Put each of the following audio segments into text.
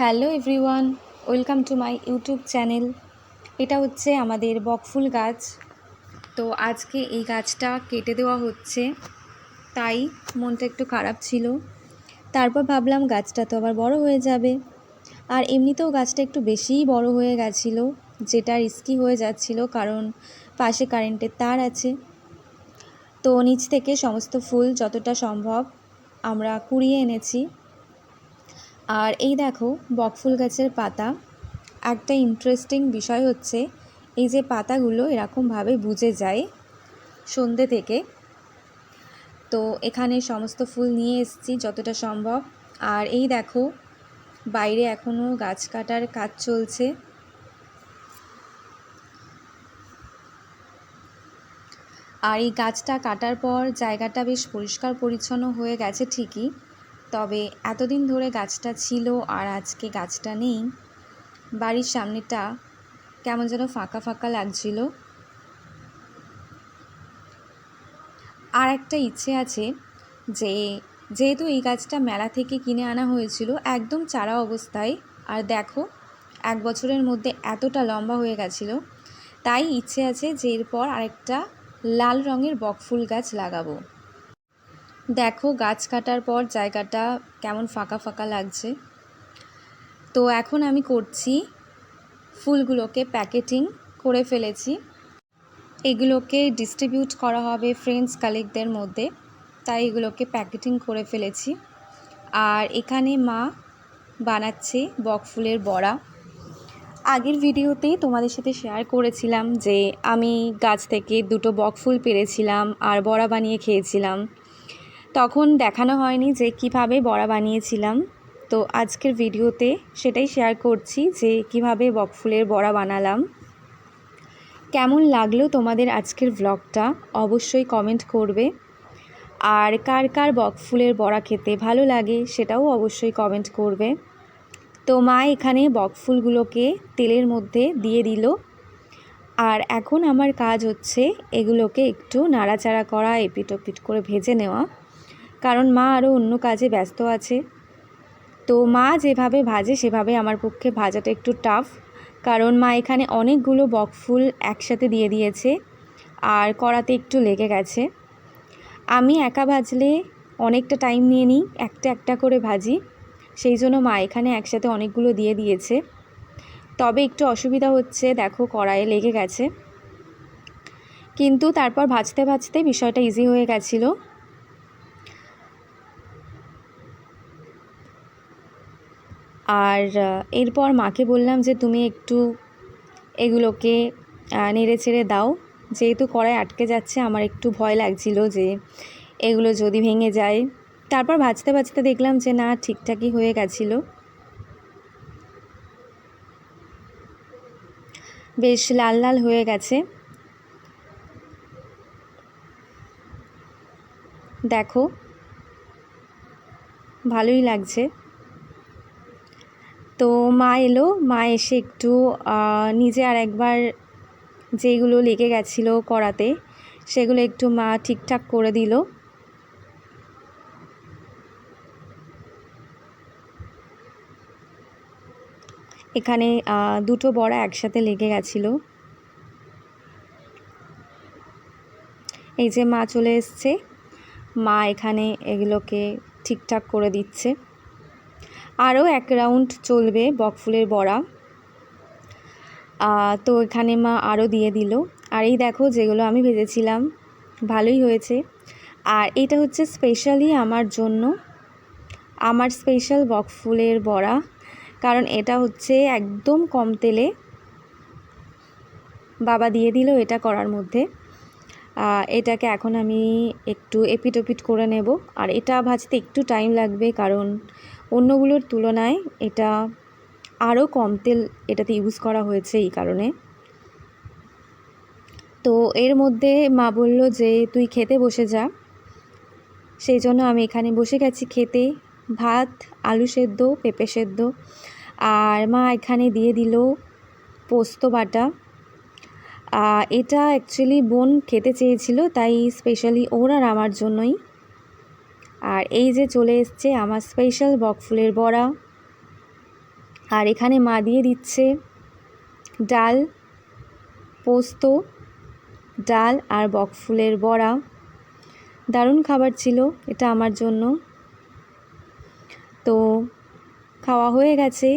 Hello everyone, welcome to my YouTube channel. এটা হচ্ছে আমাদের বকফুল গাছ। তো আজকে এই গাছটা কেটে দেওয়া হচ্ছে, তাই মনটা একটু খারাপ ছিল। তারপর ভাবলাম গাছটা তো আবার বড় হয়ে যাবে, আর এমনিতেও গাছটা একটু বেশিই বড় হয়ে গেছিলো, যেটা রিস্কি হয়ে যাচ্ছিল কারণ পাশে কারেন্টের তার আছে। তো নিচ থেকে সমস্ত ফুল যতটা সম্ভব আমরা কুড়িয়ে এনেছি। আর এই দেখো বকফুল গাছের পাতা। একটা ইন্টারেস্টিং বিষয় হচ্ছে এই যে পাতাগুলো এরকমভাবে বুজে যায় সন্ধ্যে থেকে। তো এখানে সমস্ত ফুল নিয়ে এসেছি যতটা সম্ভব। আর এই দেখো বাইরে এখনও গাছ কাটার কাজ চলছে। আর এই গাছটা কাটার পর জায়গাটা বেশ পরিষ্কার পরিচ্ছন্ন হয়ে গেছে ঠিকই, তবে এতদিন ধরে গাছটা ছিল আর আজকে গাছটা নেই। বাড়ির সামনেটা কেমন যেন ফাঁকা ফাঁকা লাগছিল। আর একটা ইচ্ছে আছে যে যেহেতু এই গাছটা মেলা থেকে কিনে আনা হয়েছিল একদম চারা অবস্থায়, আর দেখো 1 বছরের মধ্যে এতটা লম্বা হয়ে গেছিলো, তাই ইচ্ছে আছে যে এরপর আরেকটা লাল রঙের বকফুল গাছ লাগাবো। দেখো গাছ কাটার পর জায়গাটা কেমন ফাঁকা ফাঁকা লাগছে। তো এখন আমি করছি ফুলগুলোকে প্যাকেটিং করে ফেলেছি, এগুলোকে ডিস্ট্রিবিউট করা হবে ফ্রেন্ডস কালেক্টদের মধ্যে, তাই এগুলোকে প্যাকেটিং করে ফেলেছি। আর এখানে মা বানাচ্ছে বকফুলের বড়া। আগের ভিডিওতেই তোমাদের সাথে শেয়ার করেছিলাম যে আমি গাছ থেকে 2টো বকফুল পেরেছিলাম আর বড়া বানিয়ে খেয়েছিলাম। তখন দেখানো হয়নি যে কিভাবে বড়া বানিয়েছিলাম, তো আজকের ভিডিওতে সেটাই শেয়ার করছি যে কিভাবে বকফুলের বড়া বানালাম। কেমন লাগলো তোমাদের আজকের ব্লগটা অবশ্যই কমেন্ট করবে। আর কার কার বকফুলের বড়া খেতে ভালো লাগে সেটাও অবশ্যই কমেন্ট করবে। তো মা এখানে বকফুলগুলোকে তেলের মধ্যে দিয়ে দিল, আর এখন আমার কাজ হচ্ছে এগুলোকে একটু নাড়াচাড়া করা, এপিট ওপিট করে ভেজে নেওয়া, কারণ মা আরও অন্য কাজে ব্যস্ত আছে। তো মা যেভাবে ভাজে সেভাবে আমার পক্ষে ভাজাটা একটু টাফ, কারণ মা এখানে অনেকগুলো বকফুল একসাথে দিয়ে দিয়েছে আর কড়াতে একটু লেগে গেছে। আমি একা ভাজলে অনেকটা টাইম নিয়ে নিই, একটা একটা করে ভাজি, সেই জন্য মা এখানে একসাথে অনেকগুলো দিয়ে দিয়েছে। তবে একটু অসুবিধা হচ্ছে, দেখো কড়াইয়ে লেগে গেছে, কিন্তু তারপর ভাজতে ভাজতে বিষয়টা ইজি হয়ে গেছিলো। আর এরপর মাকে বললাম যে তুমি একটু এগুলোকে নেড়ে ছেড়ে দাও, যেহেতু কড়াই আটকে যাচ্ছে আমার একটু ভয় লাগছিল যে এগুলো যদি ভেঙে যায়। তারপর ভাজতে ভাজতে দেখলাম যে না, ঠিকঠাকই হয়ে গেছিলো, বেশ লাল লাল হয়ে গেছে। দেখো ভালোই লাগছে। তো মা এলো, মা এসে একটু নিজে আর একবার যেগুলো লেগে গেছিলো কড়াতে সেগুলো একটু মা ঠিকঠাক করে দিল। এখানে 2টো বড়া একসাথে লেগে গেছিলো। এই যে মা চলে এসছে, মা এখানে এগুলোকে ঠিকঠাক করে দিচ্ছে। আরও 1 রাউন্ড চলবে বকফুলের বড়া। তো এখানে মা আরও দিয়ে দিল। আর এই দেখো যেগুলো আমি ভেজেছিলাম ভালোই হয়েছে। আর এটা হচ্ছে স্পেশালি আমার জন্য, আমার স্পেশাল বকফুলের বড়া, কারণ এটা হচ্ছে একদম কম তেলে বাবা দিয়ে দিল এটা করার মধ্যে। এটাকে এখন আমি একটু এপিট ওপিট করে নেব, আর এটা ভাজতে একটু টাইম লাগবে কারণ অন্যগুলোর তুলনায় এটা আরও কম তেল এটাতে ইউজ করা হয়েছে এই কারণে। তো এর মধ্যে মা বলল যে তুই খেতে বসে যা, সেই জন্য আমি এখানে বসে গেছি খেতে। ভাত, আলু সেদ্ধ, পেঁপে সেদ্ধ, আর মা এখানে দিয়ে দিল পোস্ত বাটা। এটা অ্যাকচুয়ালি বোন খেতে চেয়েছিল, তাই স্পেশালি ওর আর আমার জন্যই। আর এই যে চলে এসছে আমার স্পেশাল বকফুলের বড়া। আর এখানে মা দিয়ে দিচ্ছে ডাল, পোস্ত, ডাল আর বকফুলের বড়া। দারুণ খাবার ছিল এটা আমার জন্য। তো খাওয়া হয়ে গেছে।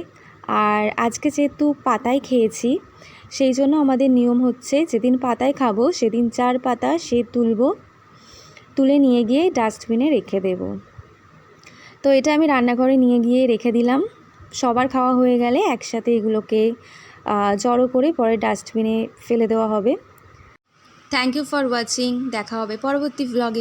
আর আজকে যেহেতু পাতায় খেয়েছি, সেই জন্য আমাদের নিয়ম হচ্ছে যেদিন পাতায় খাবো সেদিন 4 পাতা তুলে নিয়ে গিয়ে ডাস্টবিনে রেখে দেব। তো এটা আমি রান্নাঘরে নিয়ে গিয়ে রেখে দিলাম। সবার খাওয়া হয়ে গেলে একসাথে এগুলোকে জড়ো করে পরে ডাস্টবিনে ফেলে দেওয়া হবে। Thank you for watching. দেখা হবে পরবর্তী ব্লগে।